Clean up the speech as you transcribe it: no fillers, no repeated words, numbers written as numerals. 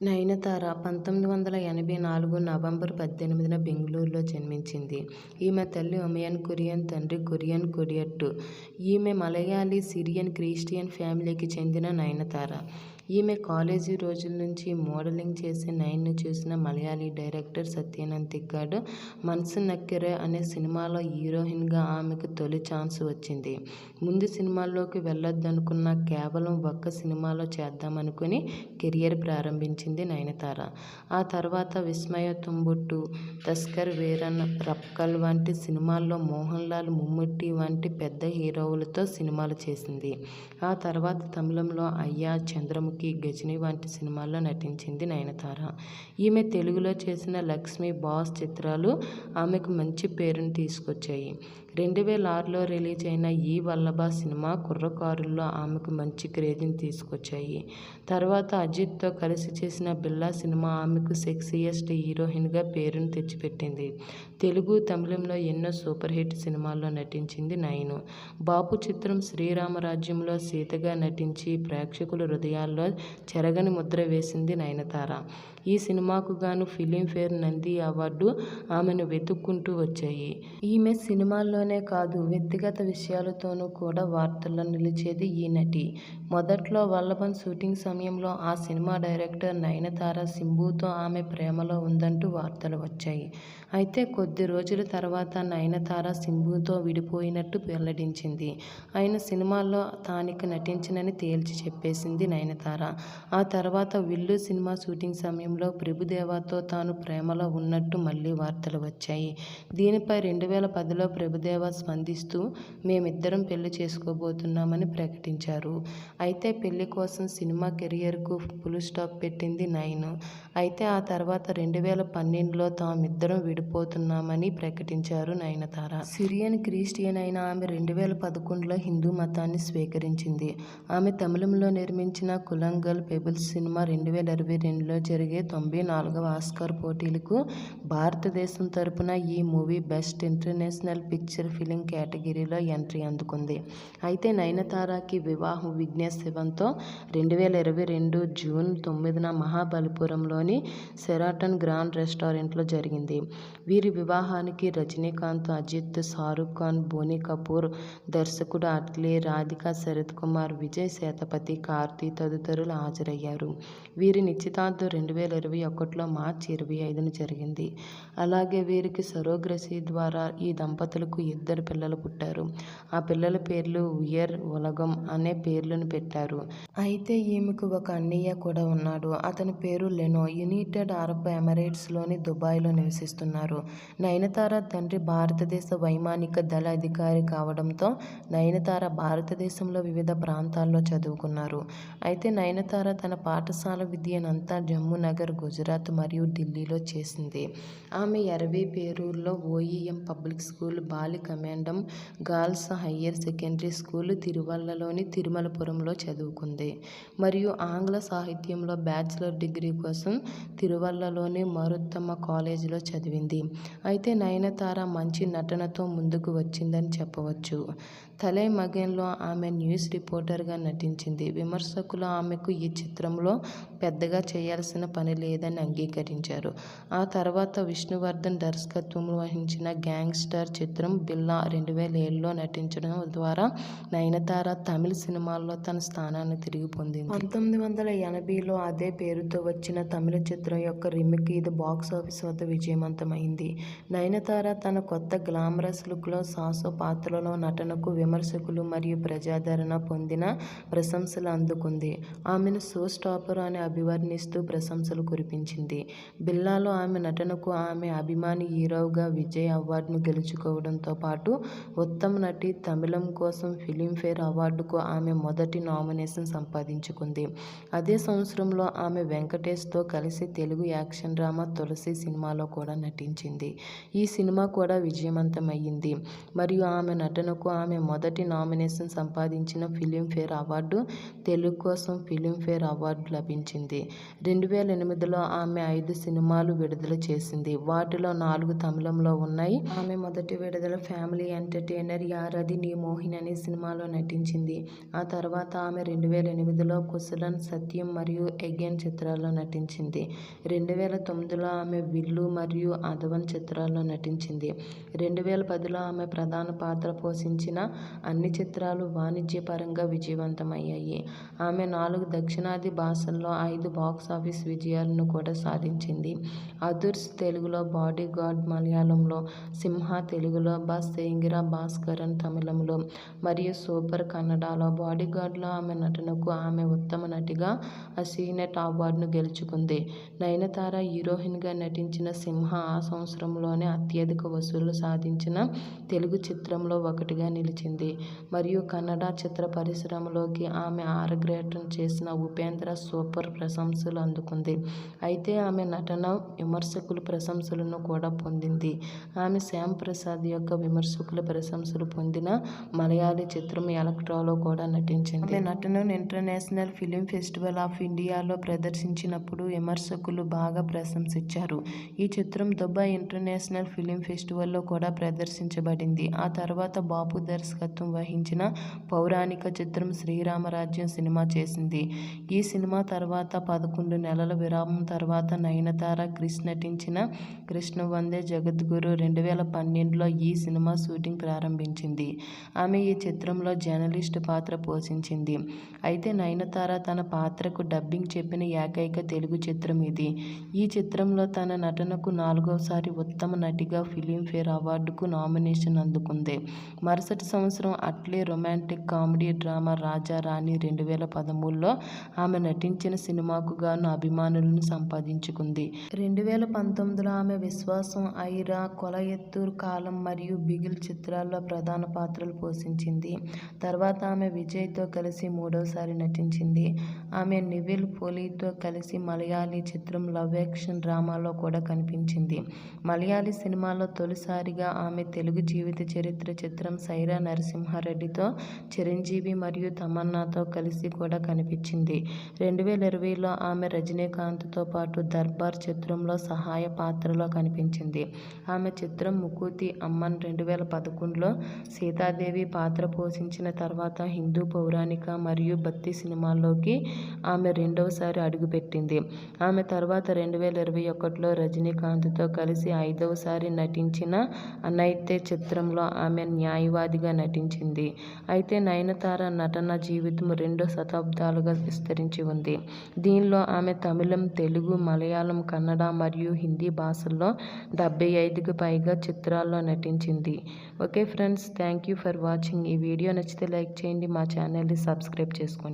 Nayanthara 1984 November 18న బెంగళూరులో జన్మించింది. ఈమె తల్లి ఒమయన్ కురియన్, తండ్రి కురియన్ కురియట్. ఈమె మలయాళీ, సిరియన్ క్రిస్టియన్ ఫ్యామిలీకి చెందిన నయనతార. ఈమె కాలేజీ రోజుల నుంచి మోడలింగ్ చేసే నయన్ను చూసిన మలయాళీ డైరెక్టర్ సత్యానంద్ తిక్కాడు 'మనసు నక్కిరే' అనే సినిమాలో హీరోయిన్గా ఆమెకు తొలి ఛాన్స్ వచ్చింది. ముందు సినిమాల్లోకి వెళ్లొద్దనుకున్నా కేవలం ఒక్క సినిమాలో చేద్దామనుకుని కెరియర్ ప్రారంభించింది నయనతార. ఆ తర్వాత 'విస్మయ తుంబుట్టు', 'తస్కర్ వీరన్', 'రప్కల్' వంటి సినిమాల్లో మోహన్ లాల్, మమ్ముట్టి వంటి పెద్ద హీరోలతో సినిమాలు చేసింది. ఆ తర్వాత తమిళంలో 'అయ్యా', 'చంద్రముఖి', 'గజని' వంటి సినిమాల్లో నటించింది నయనతార. ఈమె తెలుగులో చేసిన 'లక్ష్మి', 'బాస్' చిత్రాలు ఆమెకు మంచి పేరును తీసుకొచ్చాయి. 2006లో రిలీజ్ అయిన 'ఈ వల్లభ' సినిమా, 'కుర్రకారు'ల్లో ఆమెకు మంచి క్రేజ్ని తీసుకొచ్చాయి. తర్వాత అజిత్తో కలిసి చేసిన 'బిల్లా' సినిమా ఆమెకు సెక్సీయెస్ట్ హీరోయిన్గా పేరును తెచ్చిపెట్టింది. తెలుగు, తమిళంలో ఎన్నో సూపర్ హిట్ సినిమాల్లో నటించింది నయన్. బాపు చిత్రం 'శ్రీరామరాజ్యంలో' సీతగా నటించి ప్రేక్షకుల హృదయాల్లో చెరగని ముద్ర వేసింది నయనతార. ఈ సినిమాకు గాను ఫిలింఫేర్, నంది అవార్డు ఆమెను వెతుక్కుంటూ వచ్చాయి. ఈమె సినిమాల్లోనే కాదు, వ్యక్తిగత విషయాలతోనూ కూడా వార్తల్లో నిలిచేది ఈ నటి. మొదట్లో 'వల్లభన్' షూటింగ్ సమయంలో ఆ సినిమా డైరెక్టర్ నయనతార శింబుతో ఆమె ప్రేమలో ఉందంటూ వార్తలు వచ్చాయి. అయితే కొద్ది రోజుల తర్వాత నయనతార శింబుతో విడిపోయినట్టు వెల్లడించింది. ఆయన సినిమాల్లో తానిక నటించనని తేల్చి చెప్పేసింది నయనతార. ఆ తర్వాత 'విల్లు' సినిమా షూటింగ్ సమయంలో ప్రభుదేవాతో తాను ప్రేమలో ఉన్నట్టు మళ్లీ వార్తలు వచ్చాయి. దీనిపై 2010లో ప్రభుదేవా స్పందిస్తూ మేమిద్దరం పెళ్లి చేసుకోబోతున్నామని ప్రకటించారు. అయితే పెళ్లి కోసం సినిమా కెరియర్కు ఫుల్ స్టాప్ పెట్టింది నయన్. అయితే ఆ తర్వాత 2012లో తామిద్దరం విడిపోతున్నామని ప్రకటించారు నయనతార. సిరియన్ క్రిస్టియన్ అయిన ఆమె 2011లో హిందూ మతాన్ని స్వీకరించింది. ఆమె తమిళంలో నిర్మించిన 'కులంగల్', 'పెబుల్స్' సినిమా 2022లో జరిగే 94వ ఆస్కార్ పోటీలకు భారతదేశం తరపున ఈ movie best international feature film కేటగిరీలో ఎంట్రీ అందుకుంది. అయితే నయనతారకి వివాహం విఘ్నేష్ శివన్తో 2022 జూన్ 9న మహాబలిపురంలోని షెరాటన్ గ్రాండ్ రెస్టారెంట్లో జరిగింది. వీరి వివాహానికి రజనీకాంత్, అజిత్, షారుఖ్ ఖాన్, బోనీ కపూర్, దర్శకుడు అట్లీ, రాధికా, శరత్ కుమార్, విజయ్ సేతుపతి, కార్తీ తదితరులు హాజరయ్యారు. వీరి నిశ్చితార్థం 2021లో మార్చి 25న జరిగింది. అలాగే వీరికి సరోగసీ ద్వారా ఈ దంపతులకు 2 పిల్లలు పుట్టారు. ఆ పిల్లల పేర్లు ఉయర్, ఉలగం అనే పేర్లను పెట్టారు. అయితే ఈమెకు ఒక అన్నయ్య కూడా ఉన్నాడు. అతని పేరు లెనో. యునైటెడ్ అరబ్ ఎమిరేట్స్లోని దుబాయ్లో నివసిస్తున్నారు. నయనతార తండ్రి భారతదేశ వైమానిక దళ అధికారి కావడంతో నయనతార భారతదేశంలో వివిధ ప్రాంతాల్లో చదువుకున్నారు. అయితే నయనతార తన పాఠశాల విద్యనంతా జమ్మూనగర్, గుజరాత్ మరియు ఢిల్లీలో చేసింది. ఆమె ఎరవిపేరూర్లో OEM public school, Balikamadom girls higher secondary school, తిరువల్లలోని తిరుమలపురంలో చదువుకుంది. మరియు ఆంగ్ల సాహిత్యంలో బ్యాచిలర్ డిగ్రీ కోసం తిరువల్లలోని మరుత్తమ కాలేజీలో చదివింది. అయితే నయనతార మంచి నటనతో ముందుకు వచ్చిందని చెప్పవచ్చు. 'తలై మగన్'లో ఆమె న్యూస్ రిపోర్టర్గా నటించింది. విమర్శకులు ఆమెకు ఈ చిత్రంలో పెద్దగా చేయాల్సిన పని లేదని అంగీకరించారు. ఆ తర్వాత విష్ణువర్ధన్ దర్శకత్వం వహించిన గ్యాంగ్స్టర్ చిత్రం 'బిల్లా' 2007లో నటించడం ద్వారా నయనతార తమిళ సినిమాల్లో తన స్థానాన్ని తిరిగి పొందింది. 1980లో అదే పేరుతో వచ్చిన తమిళ చిత్రం యొక్క రీమేక్ ఇది బాక్సాఫీస్ వద్ద విజయవంతమైంది. నయనతార తన కొత్త గ్లామరస్ లుక్లో, సాసో పాత్రలో నటనకు విమర్శకులు మరియు ప్రజాదరణ పొందిన ప్రశంసలు అందుకుంది. ఆమెను షో స్టాపర్ అని అభివర్ణిస్తూ ప్రశంసలు కురిపించింది. 'బిల్లా'లో ఆమె నటనకు ఆమె అభిమాని హీరోగా విజయ్ అవార్డును గెలుచుకోవడంతో పాటు ఉత్తమ నటి తమిళం కోసం ఫిలింఫేర్ అవార్డుకు ఆమె మొదటి నామినేషన్ సంపాదించుకుంది. అదే సంవత్సరంలో ఆమె వెంకటేష్తో కలిసి తెలుగు యాక్షన్ డ్రామా 'తులసి' సినిమాలో కూడా నటించింది. ఈ సినిమా కూడా విజయవంతమయ్యింది మరియు ఆమె నటనకు ఆమె మొదటి నామినేషన్ సంపాదించిన ఫిలింఫేర్ అవార్డు, తెలుగు కోసం ఫిలింఫేర్ అవార్డు లభించింది. 2008లో ఆమె 5 సినిమాలు విడుదల చేసింది. వాటిలో 4 తమిళంలో ఉన్నాయి. ఆమె మొదటి విడుదల ఫ్యామిలీ ఎంటర్టైనర్ యారది నీ మోహిని అనే సినిమాలో నటించింది. ఆ తర్వాత ఆమె 2008లో కుశలన్, సత్యం మరియు అగైన్ చిత్రాల్లో నటించింది. 2009లో ఆమె విల్లు మరియు అదవన్ చిత్రాల్లో నటించింది. 2010లో ఆమె ప్రధాన పాత్ర పోషించిన అన్ని చిత్రాలు వాణిజ్యపరంగా విజయవంతమయ్యాయి. ఆమె 4 దక్షిణాది భాషల్లో 5 బాక్సాఫీస్ విజయాలను కూడా సాధించింది. అదుర్స్ తెలుగులో, బాడీగార్డ్ మలయాళంలో, సింహ తెలుగులో, బస్ భాస్కరన్ తమిళంలో మరియు సూపర్ కన్నడలో. బాడీగార్డ్లో ఆమె నటనకు ఆమె ఉత్తమ నటిగా సీనెట్ అవార్డును గెలుచుకుంది. నయనతార హీరోయిన్గా నటించిన సింహ ఆ సంవత్సరంలోనే అత్యధిక వసూళ్లు సాధించిన తెలుగు చిత్రంలో ఒకటిగా నిలిచింది మరియు కన్నడ చిత్ర పరిశ్రమలోకి ఆమె అరంగేట్రం చేసిన ఉపేంద్ర సూపర్ ప్రశంసలు అందుకుంది. అయితే ఆమె నటన విమర్శకుల ప్రశంసలను కూడా పొందింది. ఆమె శ్యామ్ ప్రసాద్ యొక్క విమర్శకుల ప్రశంసలు పొందిన మలయాళీ చిత్రం ఎలక్ట్రాలో కూడా నటించింది. ఆమె నటనను ఇంటర్నేషనల్ ఫిలిం ఫెస్టివల్ ఆఫ్ ఇండియాలో ప్రదర్శించినప్పుడు విమర్శకులు బాగా ప్రశంసించారు. ఈ చిత్రం దుబాయ్ ఇంటర్నేషనల్ ఫిలిం ఫెస్టివల్లో కూడా ప్రదర్శించబడింది. ఆ తర్వాత బాపు దర్శకత్వం వహించిన పౌరాణిక చిత్రం శ్రీరామరాజ్యం సినిమా చేసింది. ఈ సినిమా తర్వాత 11 నెలల విరామం తర్వాత నయనతార, క్రిష్ నటించిన కృష్ణ వందే జగద్గురు 2012లో ఈ సినిమా షూటింగ్ ప్రారంభించింది. ఆమె ఈ చిత్రంలో జర్నలిస్ట్ పాత్ర పోషించింది. అయితే నయనతార తన పాత్రకు డబ్బింగ్ చెప్పిన ఏకైక తెలుగు చిత్రం ఇది. ఈ చిత్రంలో తన నటనకు 4వసారి ఉత్తమ నటిగా ఫిలింఫేర్ అవార్డుకు నామినేషన్ అందుకుంది. మరుసటి సంవత్సరం అట్లీ రొమాంటిక్ కామెడీ డ్రామా రాజా రాణి 2013లో ఆమె నటించిన సినిమాకు గాను అభిమానులను సంపాదించుకుంది. 2019లో ఆమె విశ్వాసం, ఐరా, కొలయత్తూర్ కాలం మరియు బిగిల్ చిత్రాల్లో ప్రధాన పాత్రలు పోషించింది. తర్వాత ఆమె విజయ్తో కలిసి 3వసారి నటించింది. ఆమె నివిల్ పోలీతో కలిసి మలయాళీ చిత్రం లవ్ యాక్షన్ డ్రామాలో కూడా కనిపించింది. మలయాళీ సినిమాలో తొలిసారిగా ఆమె తెలుగు జీవిత చరిత్ర చిత్రం సైరా నరసింహారెడ్డితో, చిరంజీవి మరియు తమన్నాతో కలిసి కూడా కనిపించింది. 2020లో ఆమె రజనీకాంత్తో పాటు దర్బార్ చిత్రంలో సహాయ పాత్రలో కనిపించింది. ఆమె చిత్రం ముకుతి అమ్మన్ 2011లో సీతాదేవి పాత్ర పోషించిన తర్వాత హిందూ పౌరాణిక మరియు భక్తి సినిమాల్లోకి ఆమె 2వసారి అడుగుపెట్టింది. ఆమె తర్వాత 2021లో రజనీకాంత్తో కలిసి 5వసారి నటించిన అనైతే చిత్రంలో ఆమె న్యాయవాదిగా నటించింది. అయితే నయనతార నటన జీవితం 2 శతాబ్దాలుగా విస్తరించి ఉంది. దీనిలో ఆమె తమిళం, తెలుగు, మలయాళం, కన్నడ మరియు హిందీ భాషల్లో 75కి పైగా చిత్రాల్లో నటించింది. Okay friends, thank you for watching. ఈ వీడియో నచ్చితే లైక్ చేయండి, మా ఛానల్ని సబ్స్క్రైబ్ చేసుకోండి.